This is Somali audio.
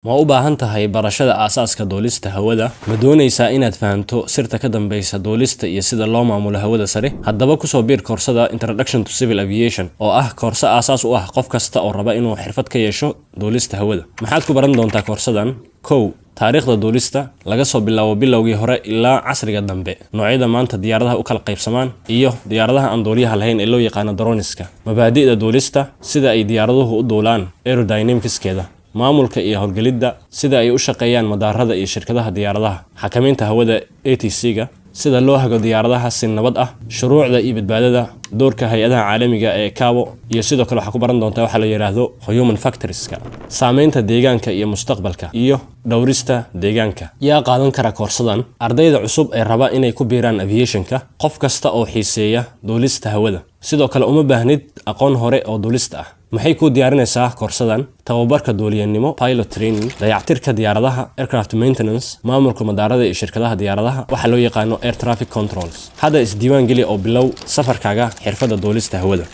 Ma u baahan tahay barashada aasaaska duulista hawada? Ma doonaysaa inaad fahanto sirta ka dambaysa duulista iyo sida loo maamulo hawada sare? Haddaba ku soo biir koorsada Introduction to Civil Aviation oo ah koorso aasaas u ah qof kasta oo raba inuu xirfad ka yeesho duulista hawada. Maxaad ku baran doontaa koorsadan? Taariikhda duulista laga soo bilaabo bilowgii hore ilaa casriga dambe. Noocyada maanta diyaaradaha u kala qaybsamaan iyo diyaaradaha aan duuliyaha lahayn ee loo yaqaan droniska. Mabaadi'da duulista, sida ay diyaaraduhu u duulaan, aerodynamicskeeda, maamulka iyo hawlgelidda, sida ay u shaqeeyaan madaarada iyo shirkadaha diyaaradaha, xakamaynta hawada ATC-ga, sida loo hago diyaaradaha si nabad ah, shuruucda iyo badbaadada, doorka hay'adaha caalamiga ee CAO, iyo sidoo kale waxa ku baran doontaa waxa la yiraahdo human factorieska, saameynta deegaanka iyo mustaqbalka, iyo dhawrista deegaanka. Yaa qaadan kara koorsadan? Ardayda cusub ee raba inay ku biiraan aviationka, qof kasta oo xiiseeya duulista hawada. Sidoo kale uma baahnid aqoon hore oo duulista ah. Maxay ku diyaarinaysaa koorsadan? Tababarka duuliyanimo, pilot training, dayactirka diyaaradaha, aircraft maintenance, maamulka madaarada iyo shirkadaha diyaaradaha, waxa loo yaqaano air traffic controls. Hadda isdiiwaan geli oo bilow safarkaaga xirfadda duulista hawada.